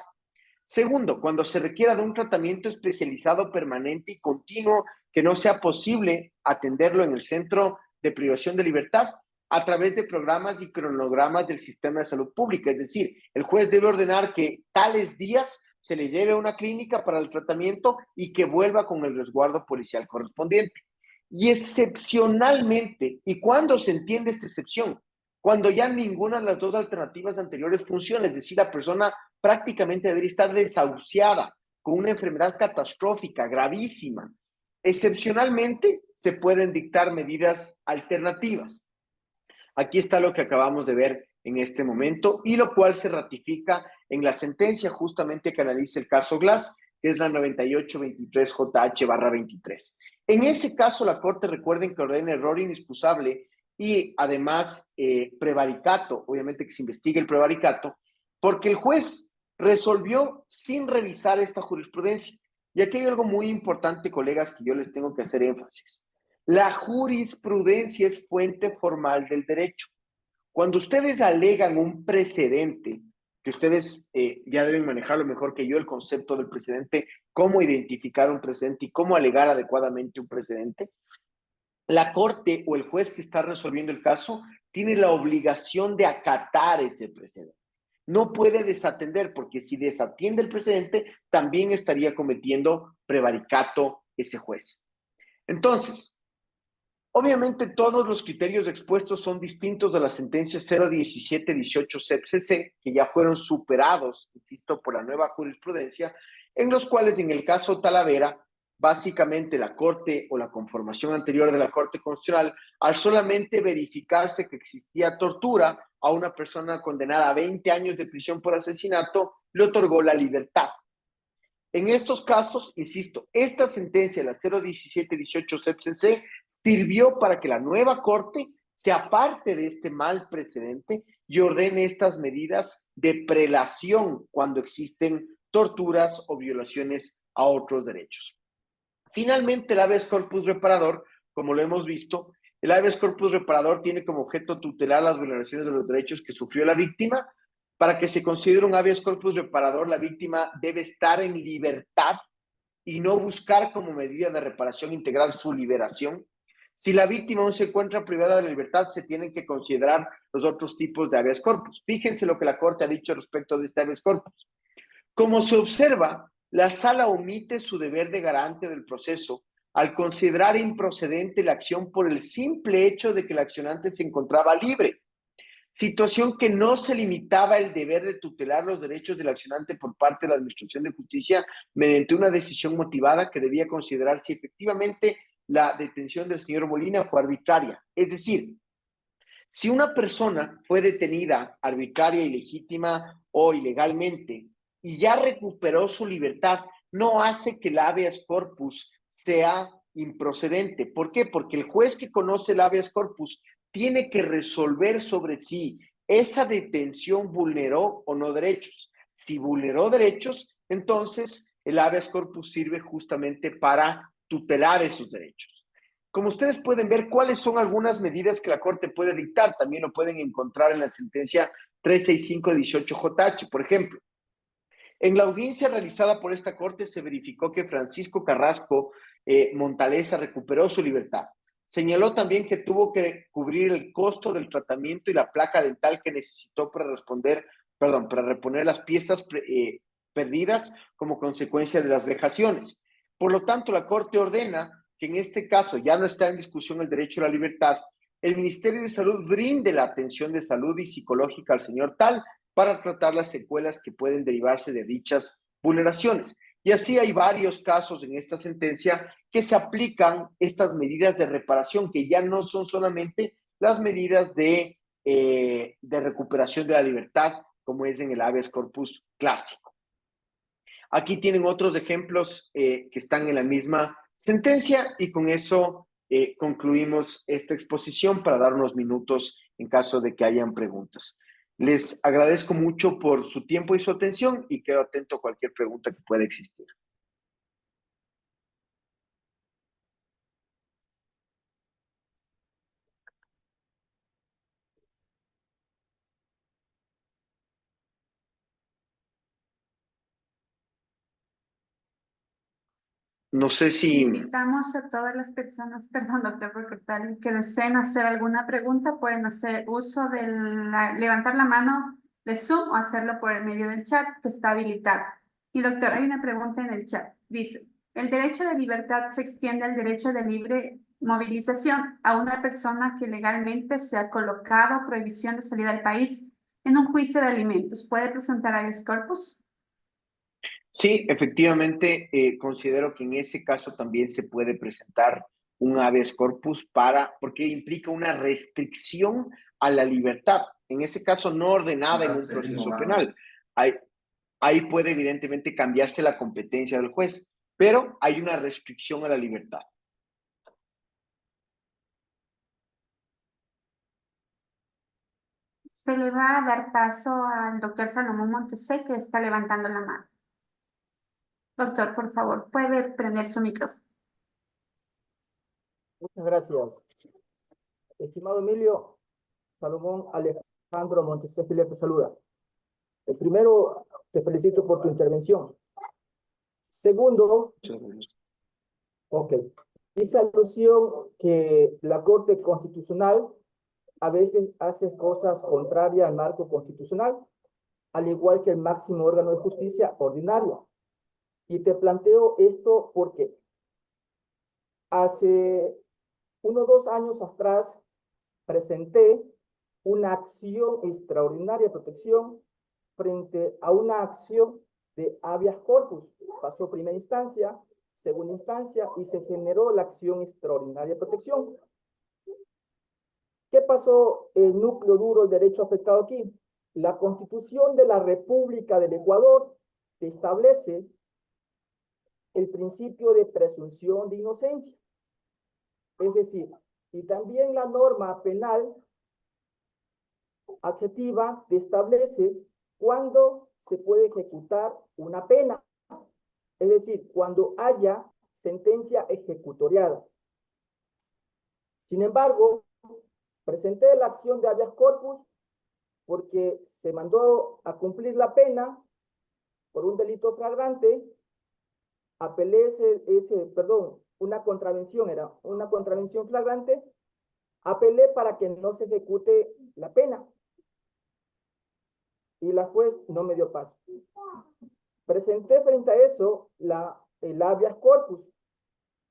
Segundo, cuando se requiera de un tratamiento especializado permanente y continuo que no sea posible atenderlo en el centro de privación de libertad a través de programas y cronogramas del sistema de salud pública. Es decir, el juez debe ordenar que tales días se le lleve a una clínica para el tratamiento y que vuelva con el resguardo policial correspondiente. Y excepcionalmente, ¿y cuándo se entiende esta excepción? Cuando ya ninguna de las dos alternativas anteriores funciona, es decir, la persona prácticamente debería estar desahuciada con una enfermedad catastrófica, gravísima. Excepcionalmente, se pueden dictar medidas alternativas. Aquí está lo que acabamos de ver en este momento y lo cual se ratifica en la sentencia justamente que analiza el caso Glass, que es la 9823JH/23. En ese caso, la Corte, recuerden que ordena error inexcusable y además prevaricato, obviamente que se investigue el prevaricato, porque el juez resolvió sin revisar esta jurisprudencia. Y aquí hay algo muy importante, colegas, que yo les tengo que hacer énfasis. La jurisprudencia es fuente formal del derecho. Cuando ustedes alegan un precedente, que ustedes ya deben manejarlo mejor que yo, el concepto del precedente, cómo identificar un precedente y cómo alegar adecuadamente un precedente, la corte o el juez que está resolviendo el caso tiene la obligación de acatar ese precedente. No puede desatender, porque si desatiende el precedente, también estaría cometiendo prevaricato ese juez. Entonces, obviamente todos los criterios expuestos son distintos de la sentencia 01718 CEP-CC, que ya fueron superados, insisto, por la nueva jurisprudencia, en los cuales en el caso Talavera, básicamente la Corte o la conformación anterior de la Corte Constitucional, al solamente verificarse que existía tortura a una persona condenada a 20 años de prisión por asesinato, le otorgó la libertad. En estos casos, insisto, esta sentencia, la 01718 CEP-CC, sirvió para que la nueva Corte se aparte de este mal precedente y ordene estas medidas de prelación cuando existen torturas o violaciones a otros derechos. Finalmente, el habeas corpus reparador, como lo hemos visto, el habeas corpus reparador tiene como objeto tutelar las vulneraciones de los derechos que sufrió la víctima. Para que se considere un habeas corpus reparador, la víctima debe estar en libertad y no buscar como medida de reparación integral su liberación. Si la víctima aún se encuentra privada de la libertad, se tienen que considerar los otros tipos de habeas corpus. Fíjense lo que la Corte ha dicho respecto de este habeas corpus. Como se observa, la Sala omite su deber de garante del proceso al considerar improcedente la acción por el simple hecho de que el accionante se encontraba libre, situación que no se limitaba el deber de tutelar los derechos del accionante por parte de la Administración de Justicia mediante una decisión motivada que debía considerar si efectivamente la detención del señor Molina fue arbitraria. Es decir, si una persona fue detenida arbitraria, ilegítima o ilegalmente y ya recuperó su libertad, no hace que el habeas corpus sea improcedente. ¿Por qué? Porque el juez que conoce el habeas corpus tiene que resolver sobre si esa detención vulneró o no derechos. Si vulneró derechos, entonces el habeas corpus sirve justamente para tutelar esos derechos. Como ustedes pueden ver, ¿cuáles son algunas medidas que la Corte puede dictar? También lo pueden encontrar en la sentencia 365-18JH, por ejemplo. En la audiencia realizada por esta Corte se verificó que Francisco Carrasco Montaleza recuperó su libertad. Señaló también que tuvo que cubrir el costo del tratamiento y la placa dental que necesitó para reponer las piezas perdidas como consecuencia de las vejaciones. Por lo tanto, la Corte ordena que en este caso ya no está en discusión el derecho a la libertad, el Ministerio de Salud brinde la atención de salud y psicológica al señor tal para tratar las secuelas que pueden derivarse de dichas vulneraciones. Y así hay varios casos en esta sentencia que se aplican estas medidas de reparación, que ya no son solamente las medidas de de recuperación de la libertad, como es en el habeas corpus clásico. Aquí tienen otros ejemplos que están en la misma sentencia y con eso concluimos esta exposición para dar unos minutos en caso de que hayan preguntas. Les agradezco mucho por su tiempo y su atención y quedo atento a cualquier pregunta que pueda existir. No sé si... Invitamos a todas las personas, perdón, doctor, por cortar, que deseen hacer alguna pregunta, pueden hacer uso de levantar la mano de Zoom o hacerlo por el medio del chat que está habilitado. Y doctor, hay una pregunta en el chat. Dice, ¿el derecho de libertad se extiende al derecho de libre movilización a una persona que legalmente se ha colocado prohibición de salida del país en un juicio de alimentos? ¿Puede presentar habeas corpus? Sí, efectivamente, considero que en ese caso también se puede presentar un habeas corpus porque implica una restricción a la libertad, en ese caso no ordenada en un proceso penal. Ahí puede evidentemente cambiarse la competencia del juez, pero hay una restricción a la libertad. Se le va a dar paso al doctor Salomón Montesé, que está levantando la mano. Doctor, por favor, puede prender su micrófono. Muchas gracias. Estimado Emilio, Salomón Alejandro Montesés te saluda. Primero, te felicito por tu intervención. Segundo, ok, dice alusión que la Corte Constitucional a veces hace cosas contrarias al marco constitucional, al igual que el máximo órgano de justicia ordinario. Y te planteo esto porque hace 2 años atrás presenté una acción extraordinaria de protección frente a una acción de habeas corpus. Pasó primera instancia, segunda instancia y se generó la acción extraordinaria de protección. ¿Qué pasó el núcleo duro del derecho afectado aquí? La Constitución de la República del Ecuador establece el principio de presunción de inocencia. Es decir, y también la norma penal adjetiva establece cuándo se puede ejecutar una pena. Es decir, cuando haya sentencia ejecutoriada. Sin embargo, presenté la acción de habeas corpus porque se mandó a cumplir la pena por un delito flagrante, apelé una contravención flagrante, apelé para que no se ejecute la pena. Y la juez no me dio paso. Presenté frente a eso el habeas corpus.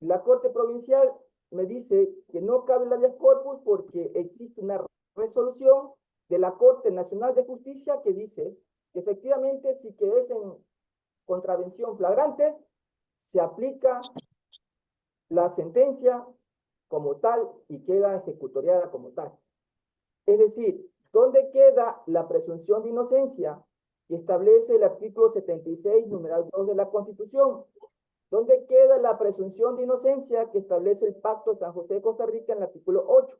La Corte Provincial me dice que no cabe el habeas corpus porque existe una resolución de la Corte Nacional de Justicia que dice que efectivamente si que es en contravención flagrante, se aplica la sentencia como tal y queda ejecutoriada como tal. Es decir, ¿dónde queda la presunción de inocencia que establece el artículo 76, numeral 2 de la Constitución? ¿Dónde queda la presunción de inocencia que establece el Pacto de San José de Costa Rica en el artículo 8?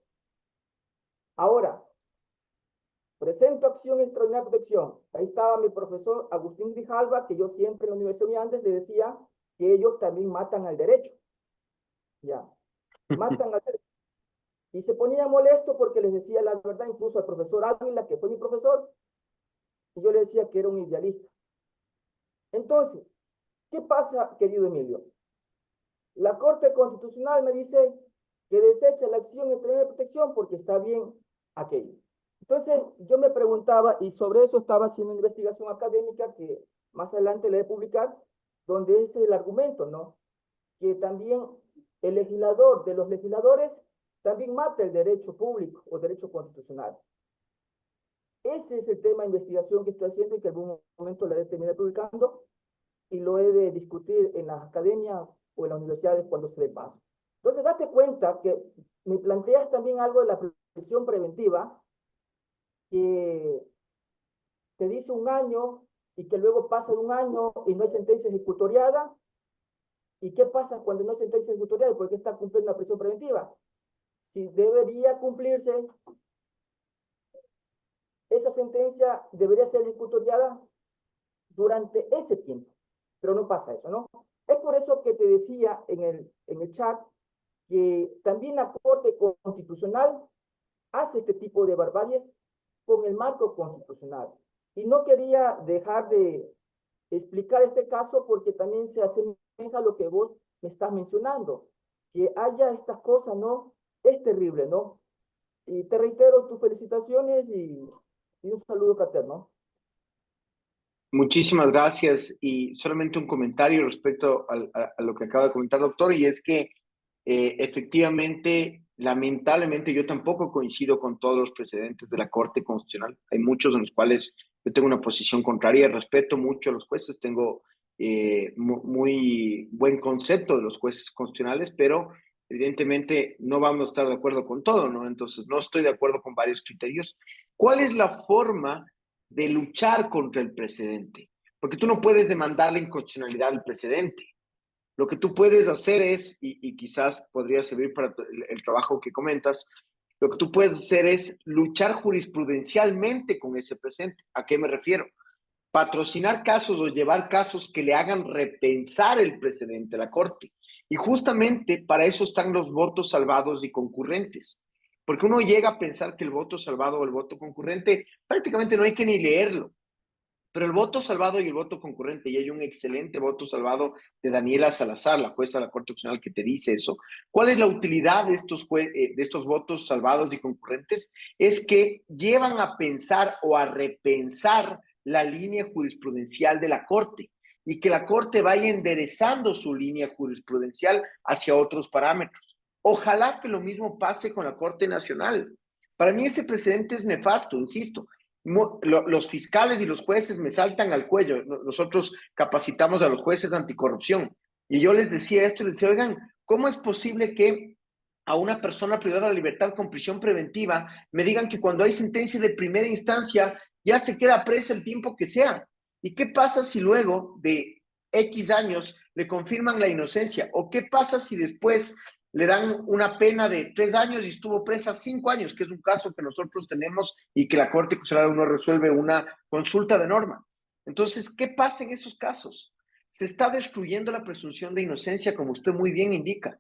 Ahora, presento acción extraordinaria de protección. Ahí estaba mi profesor Agustín Grijalva, que yo siempre en la Universidad de Andes le decía que ellos también matan al derecho. Ya, matan al derecho. Y se ponía molesto porque les decía la verdad, incluso al profesor Ávila, que fue mi profesor, y yo le decía que era un idealista. Entonces, ¿qué pasa, querido Emilio? La Corte Constitucional me dice que desecha la acción extraordinaria de protección porque está bien aquello. Entonces, yo me preguntaba, y sobre eso estaba haciendo una investigación académica que más adelante le he de publicar, donde es el argumento, ¿no? Que también el legislador de los legisladores también mata el derecho público o derecho constitucional. Ese es el tema de investigación que estoy haciendo y que en algún momento le he de terminar publicando y lo he de discutir en las academias o en las universidades cuando se dé paso. Entonces, date cuenta que me planteas también algo de la prisión preventiva que te dice un año y que luego pasa un año y no hay sentencia ejecutoriada. ¿Y qué pasa cuando no hay sentencia ejecutoriada? Porque está cumpliendo la prisión preventiva. Si debería cumplirse, esa sentencia debería ser ejecutoriada durante ese tiempo, pero no pasa eso, ¿no? Es por eso que te decía en el chat que también la Corte Constitucional hace este tipo de barbaries con el marco constitucional. Y no quería dejar de explicar este caso porque también se asemeja a lo que vos me estás mencionando. Que haya estas cosas, ¿no? Es terrible, ¿no? Y te reitero tus felicitaciones y un saludo fraterno. Muchísimas gracias y solamente un comentario respecto a lo que acaba de comentar, doctor, y es que efectivamente, lamentablemente, yo tampoco coincido con todos los precedentes de la Corte Constitucional. Hay muchos en los cuales yo tengo una posición contraria, respeto mucho a los jueces, tengo muy buen concepto de los jueces constitucionales, pero evidentemente no vamos a estar de acuerdo con todo, ¿no? Entonces, no estoy de acuerdo con varios criterios. ¿Cuál es la forma de luchar contra el precedente? Porque tú no puedes demandar la inconstitucionalidad del precedente. Lo que tú puedes hacer es, y quizás podría servir para el trabajo que comentas, lo que tú puedes hacer es luchar jurisprudencialmente con ese precedente. ¿A qué me refiero? Patrocinar casos o llevar casos que le hagan repensar el precedente a la Corte. Y justamente para eso están los votos salvados y concurrentes. Porque uno llega a pensar que el voto salvado o el voto concurrente prácticamente no hay que ni leerlo. Pero el voto salvado y el voto concurrente, y hay un excelente voto salvado de Daniela Salazar, la jueza de la Corte Constitucional, que te dice eso. ¿Cuál es la utilidad de estos votos salvados y concurrentes? Es que llevan a pensar o a repensar la línea jurisprudencial de la Corte y que la Corte vaya enderezando su línea jurisprudencial hacia otros parámetros. Ojalá que lo mismo pase con la Corte Nacional. Para mí ese precedente es nefasto, insisto. Los fiscales y los jueces me saltan al cuello. Nosotros capacitamos a los jueces de anticorrupción. Y yo les decía esto, les decía, oigan, ¿cómo es posible que a una persona privada de la libertad con prisión preventiva me digan que cuando hay sentencia de primera instancia ya se queda presa el tiempo que sea? ¿Y qué pasa si luego de X años le confirman la inocencia? ¿O qué pasa si después le dan una pena de 3 años y estuvo presa 5 años, que es un caso que nosotros tenemos y que la Corte Constitucional no resuelve una consulta de norma? Entonces, ¿qué pasa en esos casos? Se está destruyendo la presunción de inocencia, como usted muy bien indica.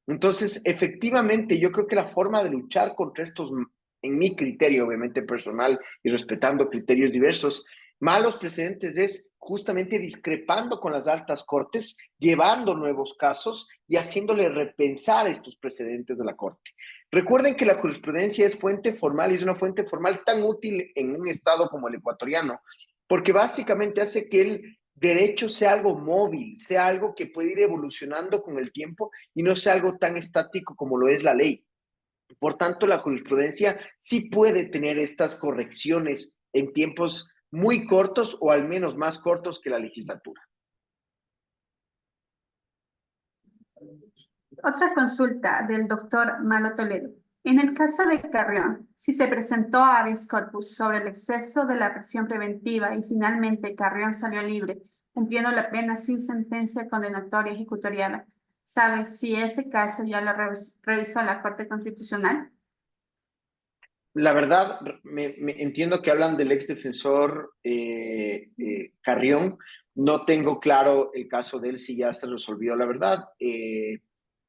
Entonces, efectivamente, yo creo que la forma de luchar contra estos, en mi criterio, obviamente personal y respetando criterios diversos, malos precedentes es justamente discrepando con las altas cortes, llevando nuevos casos y haciéndole repensar estos precedentes de la Corte. Recuerden que la jurisprudencia es fuente formal y es una fuente formal tan útil en un estado como el ecuatoriano, porque básicamente hace que el derecho sea algo móvil, sea algo que puede ir evolucionando con el tiempo y no sea algo tan estático como lo es la ley. Por tanto, la jurisprudencia sí puede tener estas correcciones en tiempos muy cortos o al menos más cortos que la legislatura. Otra consulta del doctor Malo Toledo. En el caso de Carrión, si se presentó habeas corpus sobre el exceso de la prisión preventiva y finalmente Carrión salió libre, cumpliendo la pena sin sentencia condenatoria ejecutoriada, ¿sabe si ese caso ya lo revisó la Corte Constitucional? La verdad, entiendo que hablan del exdefensor Carrión. No tengo claro el caso de él, si ya se resolvió, la verdad.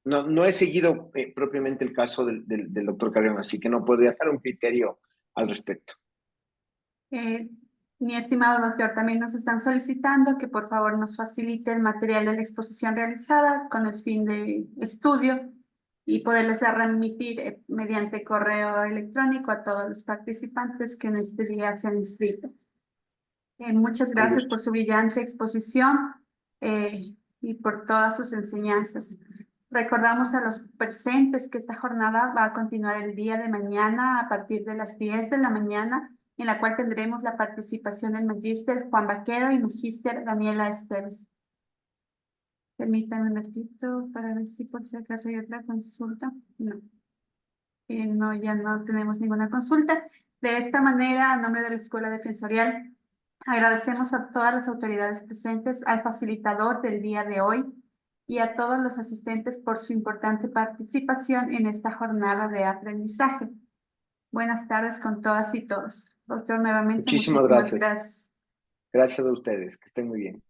No he seguido propiamente el caso del doctor Carrión, así que no podría dar un criterio al respecto. Mi estimado doctor, también nos están solicitando que por favor nos facilite el material de la exposición realizada con el fin de estudio y poderles remitir mediante correo electrónico a todos los participantes que en este día se han inscrito. Muchas gracias por su brillante exposición y por todas sus enseñanzas. Recordamos a los presentes que esta jornada va a continuar el día de mañana a partir de las 10 de la mañana, en la cual tendremos la participación del magíster Juan Vaquero y magíster Daniela Esteves. Permítanme un ratito para ver si por si acaso hay otra consulta. No. No, ya no tenemos ninguna consulta. De esta manera, a nombre de la Escuela Defensorial, agradecemos a todas las autoridades presentes, al facilitador del día de hoy y a todos los asistentes por su importante participación en esta jornada de aprendizaje. Buenas tardes con todas y todos. Doctor, nuevamente Muchísimas muchísimas gracias. gracias. Gracias a ustedes, que estén muy bien.